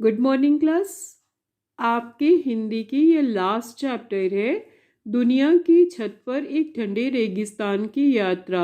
Good morning class. आपके हिंदी की ये लास्ट चैप्टर है, दुनिया की छत पर एक ठंडे रेगिस्तान की यात्रा।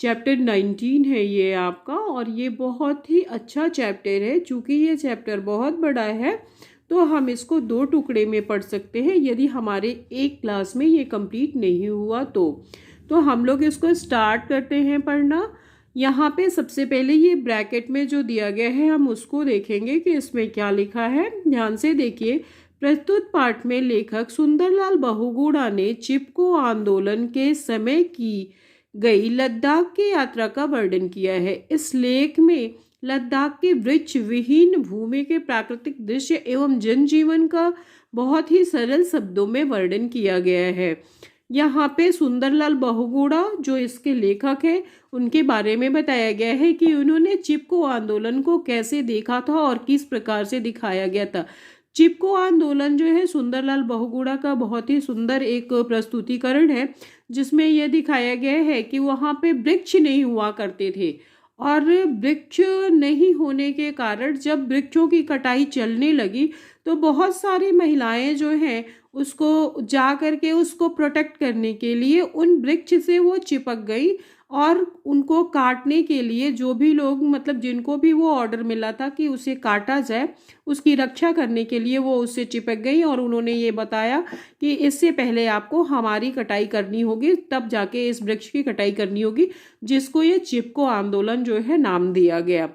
चैप्टर 19 है ये आपका, और ये बहुत ही अच्छा चैप्टर है। चूँकि ये चैप्टर बहुत बड़ा है तो हम इसको दो टुकड़े में पढ़ सकते हैं यदि हमारे एक क्लास में ये कंप्लीट नहीं हुआ तो हम लोग इसको स्टार्ट करते हैं पढ़ना। यहाँ पे सबसे पहले ये ब्रैकेट में जो दिया गया है हम उसको देखेंगे कि इसमें क्या लिखा है। ध्यान से देखिए। प्रस्तुत पाठ में लेखक सुंदरलाल बहुगुणा ने चिपको आंदोलन के समय की गई लद्दाख की यात्रा का वर्णन किया है। इस लेख में लद्दाख के वृक्ष विहीन भूमि के प्राकृतिक दृश्य एवं जनजीवन का बहुत ही सरल शब्दों में वर्णन किया गया है। यहाँ पे सुंदरलाल बहुगुणा जो इसके लेखक हैं उनके बारे में बताया गया है कि उन्होंने चिपको आंदोलन को कैसे देखा था और किस प्रकार से दिखाया गया था। चिपको आंदोलन जो है सुंदरलाल बहुगुणा का बहुत ही सुंदर एक प्रस्तुतिकरण है, जिसमें यह दिखाया गया है कि वहाँ पे वृक्ष नहीं हुआ करते थे, और वृक्ष नहीं होने के कारण जब वृक्षों की कटाई चलने लगी तो बहुत सारी महिलाएं जो हैं उसको जा करके उसको प्रोटेक्ट करने के लिए उन वृक्ष से वो चिपक गई, और उनको काटने के लिए जो भी लोग मतलब जिनको भी वो ऑर्डर मिला था कि उसे काटा जाए, उसकी रक्षा करने के लिए वो उससे चिपक गई। और उन्होंने ये बताया कि इससे पहले आपको हमारी कटाई करनी होगी, तब जाके इस वृक्ष की कटाई करनी होगी, जिसको ये चिपको आंदोलन जो है नाम दिया गया।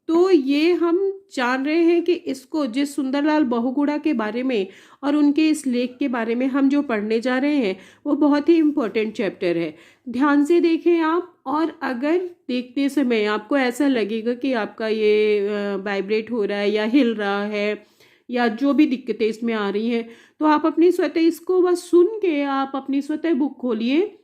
तो ये हम जान रहे हैं कि इसको जिस सुंदरलाल बहुगुणा के बारे में और उनके इस लेख के बारे में हम जो पढ़ने जा रहे हैं वो बहुत ही इम्पोर्टेंट चैप्टर है। ध्यान से देखें आप, और अगर देखते समय आपको ऐसा लगेगा कि आपका ये वाइब्रेट हो रहा है या हिल रहा है या जो भी दिक्कतें इसमें आ रही हैं, तो आप अपनी स्वतः इसको बस सुन के आप अपनी स्वतः बुक खोलिए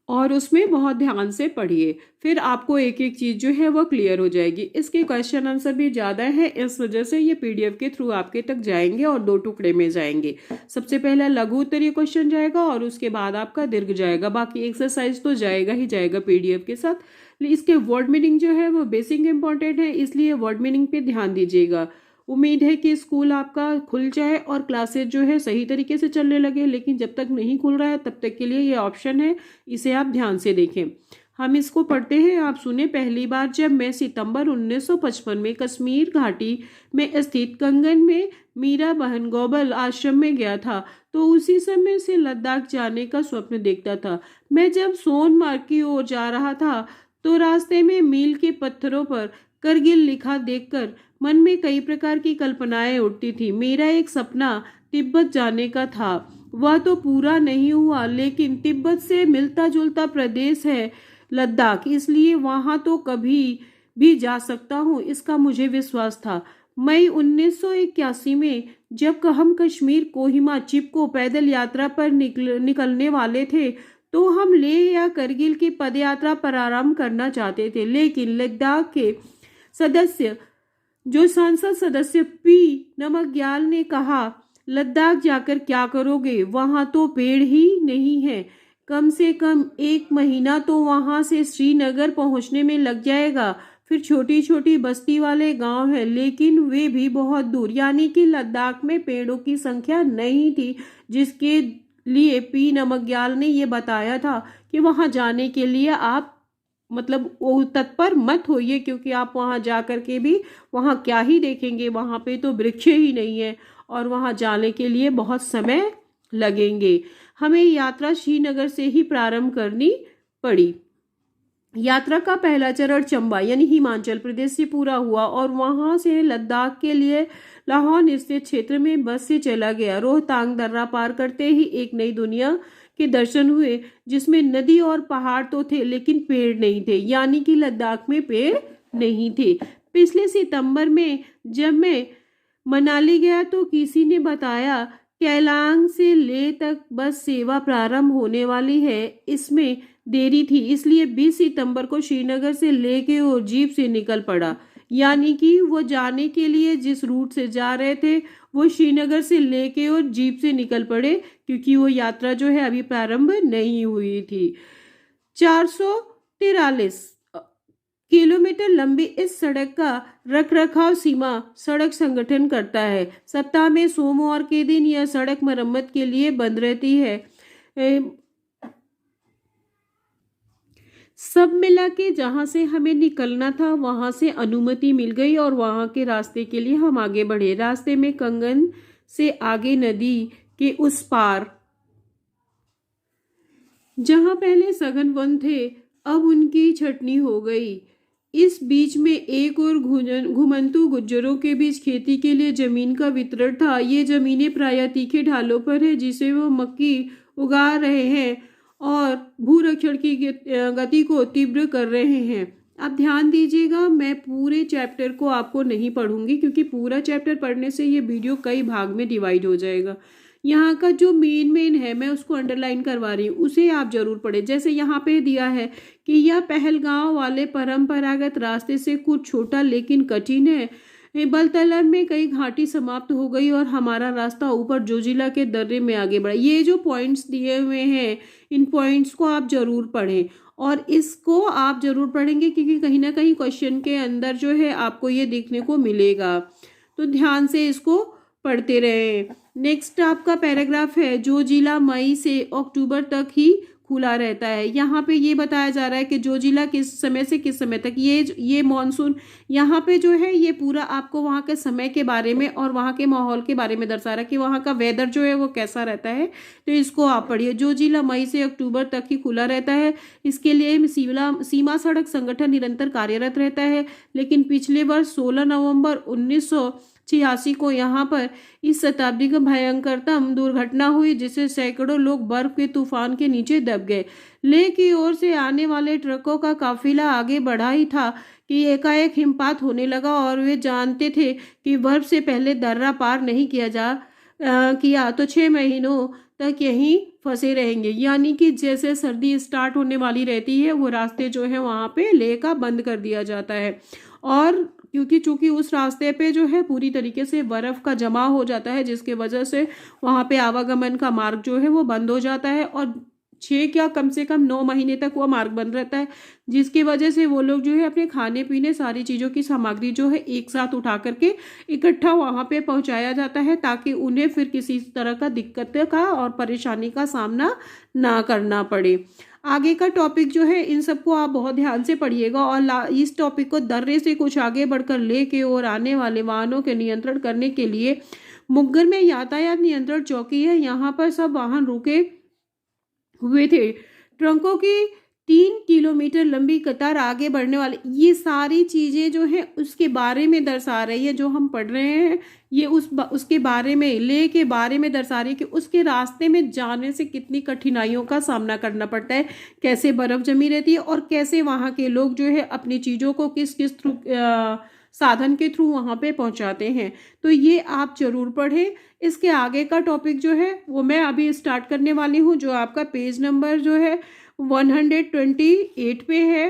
और उसमें बहुत ध्यान से पढ़िए। फिर आपको एक एक चीज़ जो है वो क्लियर हो जाएगी। इसके क्वेश्चन आंसर भी ज़्यादा है, इस वजह से ये पीडीएफ के थ्रू आपके तक जाएंगे और दो टुकड़े में जाएंगे। सबसे पहला लघु उत्तरीय क्वेश्चन जाएगा और उसके बाद आपका दीर्घ जाएगा। बाकी एक्सरसाइज तो जाएगा ही जाएगा पीडीएफ के साथ। इसके वर्ड मीनिंग जो है वो बेसिक इंपॉर्टेंट है, इसलिए वर्ड मीनिंग पे ध्यान दीजिएगा। उम्मीद है कि स्कूल आपका खुल जाए और क्लासेज जो है सही तरीके से चलने लगे, लेकिन जब तक नहीं खुल रहा है तब तक के लिए ये ऑप्शन है, इसे आप ध्यान से देखें। हम इसको पढ़ते हैं, आप सुने। पहली बार जब मैं सितंबर 1955 में कश्मीर घाटी में स्थित कंगन में मीरा बहन गौबल आश्रम में गया था तो उसी समय से लद्दाख जाने का स्वप्न देखता था। मैं जब सोनमार्ग की ओर जा रहा था तो रास्ते में मील के पत्थरों पर करगिल लिखा देखकर मन में कई प्रकार की कल्पनाएं उठती थी। मेरा एक सपना तिब्बत जाने का था, वह तो पूरा नहीं हुआ, लेकिन तिब्बत से मिलता जुलता प्रदेश है लद्दाख, इसलिए वहां तो कभी भी जा सकता हूँ, इसका मुझे विश्वास था। मई 1981 में जब हम कश्मीर कोहिमा चिपको पैदल यात्रा पर निकलने वाले थे तो हम लेह या करगिल की पदयात्रा पर आराम करना चाहते थे, लेकिन लद्दाख के सदस्य जो सांसद सदस्य पी नमग्याल ने कहा, लद्दाख जाकर क्या करोगे, वहां तो पेड़ ही नहीं है, कम से कम 1 महीना तो वहां से श्रीनगर पहुंचने में लग जाएगा। फिर छोटी छोटी बस्ती वाले गांव हैं, लेकिन वे भी बहुत दूर, यानी कि लद्दाख में पेड़ों की संख्या नहीं थी, जिसके लिए पी नमग्याल ने ये बताया था कि वहां जाने के लिए आप मतलब वो तत्पर मत होइए, क्योंकि आप वहां जा कर के भी वहां क्या ही देखेंगे, वहां पे तो वृक्ष ही नहीं है और वहां जाने के लिए बहुत समय लगेंगे। हमें यात्रा श्रीनगर से ही प्रारंभ करनी पड़ी। यात्रा का पहला चरण चंबा यानी हिमाचल प्रदेश से पूरा हुआ और वहां से लद्दाख के लिए लाहौल स्थित क्षेत्र में बस से चला गया। रोहतांग दर्रा पार करते ही एक नई दुनिया के दर्शन हुए, जिसमें नदी और पहाड़ तो थे लेकिन पेड़ नहीं थे, यानी कि लद्दाख में पेड़ नहीं थे। पिछले सितंबर में जब मैं मनाली गया तो किसी ने बताया केलांग से ले तक बस सेवा प्रारंभ होने वाली है, इसमें देरी थी, इसलिए 20 सितंबर को श्रीनगर से ले के और जीप से निकल पड़ा। यानी कि वो जाने के लिए जिस रूट से जा रहे थे वो श्रीनगर से लेके और जीप से निकल पड़े, क्योंकि वो यात्रा जो है अभी प्रारंभ नहीं हुई थी। 443 किलोमीटर लंबी इस सड़क का रखरखाव सीमा सड़क संगठन करता है। सप्ताह में सोमवार के दिन यह सड़क मरम्मत के लिए बंद रहती है। सब मिला के जहाँ से हमें निकलना था वहाँ से अनुमति मिल गई और वहाँ के रास्ते के लिए हम आगे बढ़े। रास्ते में कंगन से आगे नदी के उस पार जहाँ पहले सघन वन थे अब उनकी छटनी हो गई। इस बीच में एक और घुमंतू गुज्जरों के बीच खेती के लिए जमीन का वितरण था। ये जमीनें प्रायः तीखे ढालों पर है जिसे वो मक्की उगा रहे हैं और भूरक्षण की गति को तीव्र कर रहे हैं। अब ध्यान दीजिएगा, मैं पूरे चैप्टर को आपको नहीं पढ़ूंगी क्योंकि पूरा चैप्टर पढ़ने से ये वीडियो कई भाग में डिवाइड हो जाएगा। यहाँ का जो मेन है मैं उसको अंडरलाइन करवा रही हूँ, उसे आप जरूर पढ़ें। जैसे यहाँ पे दिया है कि यह पहलगांव वाले परंपरागत रास्ते से कुछ छोटा लेकिन कठिन है। बलतलर में कई घाटी समाप्त हो गई और हमारा रास्ता ऊपर जोजिला के दर्रे में आगे बढ़ा। ये जो पॉइंट्स दिए हुए हैं इन पॉइंट्स को आप जरूर पढ़ें और इसको आप जरूर पढ़ेंगे क्योंकि कहीं ना कहीं क्वेश्चन के अंदर जो है आपको ये देखने को मिलेगा, तो ध्यान से इसको पढ़ते रहें। नेक्स्ट आपका पैराग्राफ है, जो जिला मई से अक्टूबर तक ही खुला रहता है। यहाँ पे ये बताया जा रहा है कि जो जिला किस समय से किस समय तक, ये मॉनसून यहाँ पे जो है ये पूरा आपको वहाँ के समय के बारे में और वहाँ के माहौल के बारे में दर्शा रहा है कि वहाँ का वेदर जो है वो कैसा रहता है। तो इसको आप पढ़िए। जो जिला मई से अक्टूबर तक ही खुला रहता है, इसके लिए सीमा सड़क संगठन निरंतर कार्यरत रहता है। लेकिन पिछले वर्ष 16 नवंबर 1986 को यहाँ पर इस शताब्दी का भयंकरतम दुर्घटना हुई जिससे सैकड़ों लोग बर्फ के तूफान के नीचे दब गए। लेह की ओर से आने वाले ट्रकों का काफिला आगे बढ़ा ही था कि एकाएक हिमपात होने लगा और वे जानते थे कि बर्फ से पहले दर्रा पार नहीं किया तो 6 महीनों तक यहीं फंसे रहेंगे। यानी कि जैसे सर्दी स्टार्ट होने वाली रहती है वो रास्ते जो है वहाँ पे लेह का बंद कर दिया जाता है और क्योंकि चूंकि उस रास्ते पे जो है पूरी तरीके से बर्फ का जमा हो जाता है जिसके वजह से वहाँ पे आवागमन का मार्ग जो है वो बंद हो जाता है और 6 या कम से कम 9 महीने तक वो मार्ग बंद रहता है, जिसकी वजह से वो लोग जो है अपने खाने पीने सारी चीज़ों की सामग्री जो है एक साथ उठा करके इकट्ठा वहाँ पे पहुँचाया जाता है ताकि उन्हें फिर किसी तरह का दिक्कत का और परेशानी का सामना ना करना पड़े। आगे का टॉपिक जो है इन सबको आप बहुत ध्यान से पढ़िएगा और इस टॉपिक को दर्रे से कुछ आगे बढ़कर ले के और आने वाले वाहनों के नियंत्रण करने के लिए मुग्गर में यातायात नियंत्रण चौकी है। यहाँ पर सब वाहन रुके हुए थे। ट्रकों की 3 किलोमीटर लंबी कतार आगे बढ़ने वाले, ये सारी चीज़ें जो है उसके बारे में दर्शा रही है। जो हम पढ़ रहे हैं ये उसके बारे में, ले के बारे में दर्शा रही है कि उसके रास्ते में जाने से कितनी कठिनाइयों का सामना करना पड़ता है, कैसे बर्फ़ जमी रहती है और कैसे वहाँ के लोग जो है अपनी चीज़ों को किस किस थ्रू साधन के थ्रू वहाँ पे पहुँचाते हैं। तो ये आप जरूर पढ़ें। इसके आगे का टॉपिक जो है वो मैं अभी स्टार्ट करने वाली हूँ, जो आपका पेज नंबर जो है 128 पे है।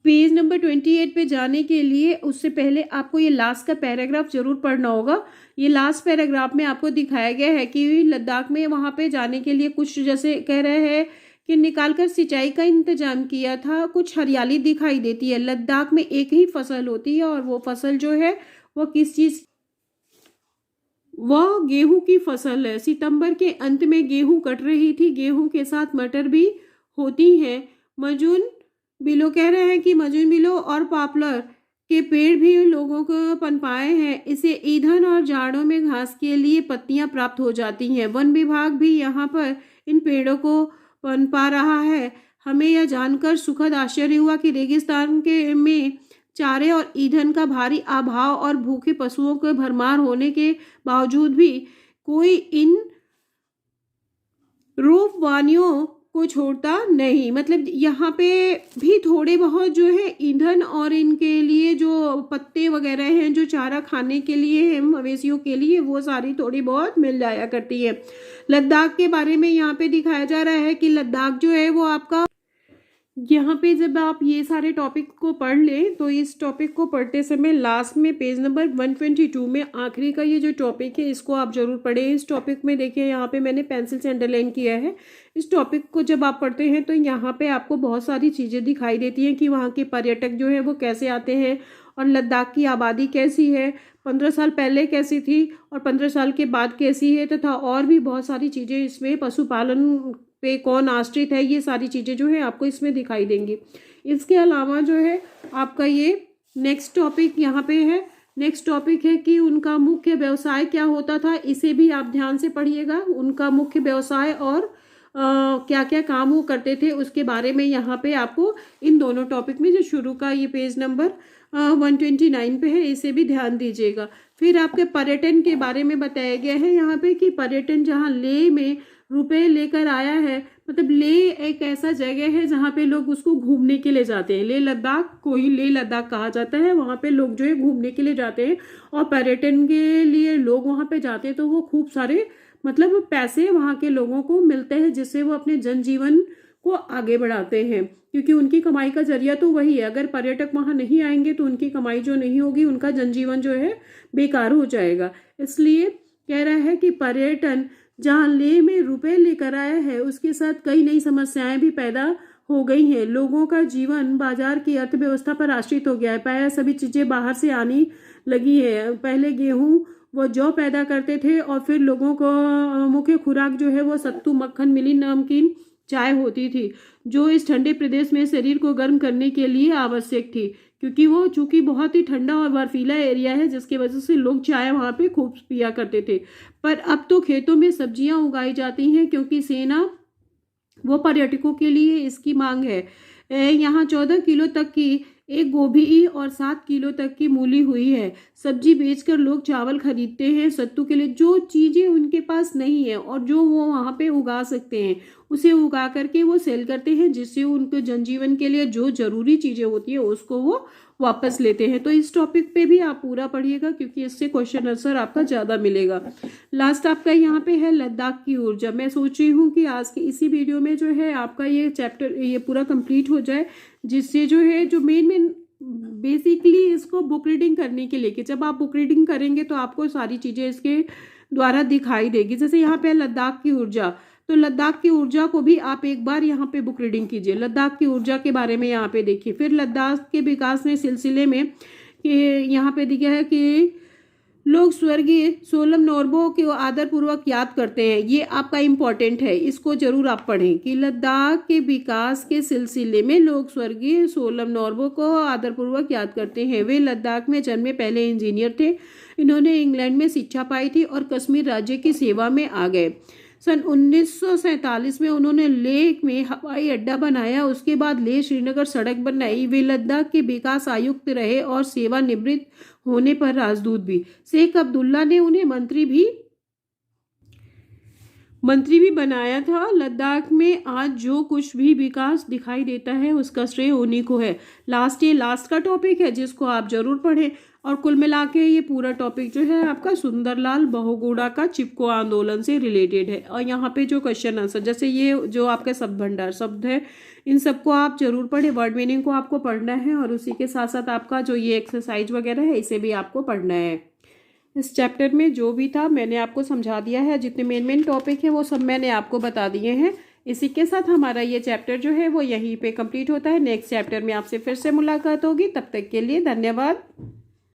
पेज नंबर 28 पे जाने के लिए उससे पहले आपको ये लास्ट का पैराग्राफ जरूर पढ़ना होगा। ये लास्ट पैराग्राफ में आपको दिखाया गया है कि लद्दाख में वहाँ पे जाने के लिए कुछ जैसे कह रहे हैं कि निकालकर सिंचाई का इंतजाम किया था, कुछ हरियाली दिखाई देती है। लद्दाख में एक ही फसल होती है और वो फसल जो है वो किस चीज़, वह गेहूं की फसल है। सितंबर के अंत में गेहूं कट रही थी, गेहूं के साथ मटर भी होती हैं। मजून बिलो कह रहे हैं कि मजून बिलो और पॉपुलर के पेड़ भी लोगों को पनपाए हैं। इसे ईंधन और जाड़ों में घास के लिए पत्तियां प्राप्त हो जाती हैं। वन विभाग भी यहाँ पर इन पेड़ों को पनपा रहा है। हमें यह जानकर सुखद आश्चर्य हुआ कि रेगिस्तान में चारे और ईंधन का भारी अभाव और भूखे पशुओं के भरमार होने के बावजूद भी कोई इन रूपवानियों को छोड़ता नहीं। मतलब यहाँ पे भी थोड़े बहुत जो है ईंधन और इनके लिए जो पत्ते वगैरह हैं जो चारा खाने के लिए हैं मवेशियों के लिए, वो सारी थोड़ी बहुत मिल जाया करती है। लद्दाख के बारे में यहाँ पे दिखाया जा रहा है कि लद्दाख जो है वो आपका यहाँ पे जब आप ये सारे टॉपिक को पढ़ लें तो इस टॉपिक को पढ़ते समय लास्ट में पेज नंबर 122 में आखिरी का ये जो टॉपिक है इसको आप जरूर पढ़ें। इस टॉपिक में देखिए यहाँ पे मैंने पेंसिल से अंडरलाइन किया है। इस टॉपिक को जब आप पढ़ते हैं तो यहाँ पे आपको बहुत सारी चीज़ें दिखाई देती हैं कि वहाँ के पर्यटक जो है वो कैसे आते हैं और लद्दाख की आबादी कैसी है, 15 साल पहले कैसी थी और 15 साल के बाद कैसी है, तथा और भी बहुत सारी चीज़ें इसमें, पशुपालन पे कौन आश्रित है, ये सारी चीज़ें जो है आपको इसमें दिखाई देंगी। इसके अलावा जो है आपका ये नेक्स्ट टॉपिक यहाँ पे है। नेक्स्ट टॉपिक है कि उनका मुख्य व्यवसाय क्या होता था, इसे भी आप ध्यान से पढ़िएगा। उनका मुख्य व्यवसाय और क्या क्या काम वो करते थे उसके बारे में यहाँ पे आपको इन दोनों टॉपिक में, जो शुरू का ये पेज नंबर 129 पे है, इसे भी ध्यान दीजिएगा। फिर आपके पर्यटन के बारे में बताया गया है यहाँ पे कि पर्यटन जहाँ लेह में रुपए लेकर आया है, मतलब लेह एक ऐसा जगह है जहाँ पे लोग उसको घूमने के लिए जाते हैं। लेह लद्दाख को ही लेह लद्दाख कहा जाता है। वहाँ पे लोग जो है घूमने के लिए जाते हैं और पर्यटन के लिए लोग वहाँ पे जाते हैं तो वो खूब सारे मतलब पैसे वहाँ के लोगों को मिलते हैं जिससे वो अपने जनजीवन को आगे बढ़ाते हैं, क्योंकि उनकी कमाई का जरिया तो वही है। अगर पर्यटक वहाँ नहीं आएंगे तो उनकी कमाई जो नहीं होगी, उनका जनजीवन जो है बेकार हो जाएगा। इसलिए कह रहा है कि पर्यटन जहाँ लेह में रुपए लेकर आया है उसके साथ कई नई समस्याएं भी पैदा हो गई हैं। लोगों का जीवन बाजार की अर्थव्यवस्था पर आश्रित हो गया है। प्रायः सभी चीजें बाहर से आनी लगी है। पहले गेहूं वो जौ पैदा करते थे और फिर लोगों को मुख्य खुराक जो है वो सत्तू, मक्खन, मिली, नमकीन, चाय होती थी, जो इस ठंडे प्रदेश में शरीर को गर्म करने के लिए आवश्यक थी, क्योंकि वो चूंकि बहुत ही ठंडा और बर्फीला एरिया है जिसकी वजह से लोग चाय वहाँ पे खूब पिया करते थे। पर अब तो खेतों में सब्जियां उगाई जाती हैं क्योंकि सेना वो पर्यटकों के लिए इसकी मांग है। यहाँ 14 किलो तक की एक गोभी और 7 किलो तक की मूली हुई है। सब्जी बेचकर लोग चावल खरीदते हैं सत्तू के लिए। जो चीज़ें उनके पास नहीं है और जो वो वहाँ पे उगा सकते हैं उसे उगा करके वो सेल करते हैं, जिससे उनके जनजीवन के लिए जो जरूरी चीज़ें होती है उसको वो वापस लेते हैं। तो इस टॉपिक पे भी आप पूरा पढ़िएगा क्योंकि इससे क्वेश्चन आंसर आपका ज़्यादा मिलेगा। लास्ट आपका यहाँ पे है लद्दाख की ऊर्जा। मैं सोच रही हूँ कि आज की इसी वीडियो में जो है आपका ये चैप्टर ये पूरा कंप्लीट हो जाए, जिससे जो है जो मेन बेसिकली इसको बुक रीडिंग करने के लिए, कि जब आप बुक रीडिंग करेंगे तो आपको सारी चीज़ें इसके द्वारा दिखाई देगी। जैसे यहाँ पे लद्दाख की ऊर्जा, तो लद्दाख की ऊर्जा को भी आप एक बार यहाँ पे बुक रीडिंग कीजिए। लद्दाख की ऊर्जा के बारे में यहाँ पे देखिए। फिर लद्दाख के विकास के सिलसिले में कि यहाँ पे दिया है कि लोग स्वर्गीय सोलम नोर्बो को आदरपूर्वक याद करते हैं। ये आपका इम्पोर्टेंट है, इसको जरूर आप पढ़ें कि लद्दाख के विकास के सिलसिले में लोग स्वर्गीय सोलम नोर्बो को आदरपूर्वक याद करते हैं। वे लद्दाख में जन्मे पहले इंजीनियर थे। इन्होंने इंग्लैंड में शिक्षा पाई थी और कश्मीर राज्य की सेवा में आ गए। सन 1947 में उन्होंने लेह में हवाई अड्डा बनाया। उसके बाद लेह श्रीनगर सड़क बनाई। वे लद्दाख के विकास आयुक्त रहे और सेवानिवृत्त होने पर राजदूत भी। शेख अब्दुल्ला ने उन्हें मंत्री भी बनाया था। लद्दाख में आज जो कुछ भी विकास दिखाई देता है उसका श्रेय उन्हीं को है। ये लास्ट का टॉपिक है जिसको आप जरूर पढ़ें। और कुल मिला के ये पूरा टॉपिक जो है आपका सुंदरलाल बहुगुणा का चिपको आंदोलन से रिलेटेड है। और यहाँ पे जो क्वेश्चन आंसर, जैसे ये जो आपका शब्द भंडार शब्द है, इन सबको आप जरूर पढ़ें। वर्ड मीनिंग को आपको पढ़ना है और उसी के साथ साथ आपका जो ये एक्सरसाइज वगैरह है इसे भी आपको पढ़ना है। इस चैप्टर में जो भी था मैंने आपको समझा दिया है। जितने मेन टॉपिक है वो सब मैंने आपको बता दिए हैं। इसी के साथ हमारा ये चैप्टर जो है वो यहीं पे कंप्लीट होता है। नेक्स्ट चैप्टर में आपसे फिर से मुलाकात होगी। तब तक के लिए धन्यवाद।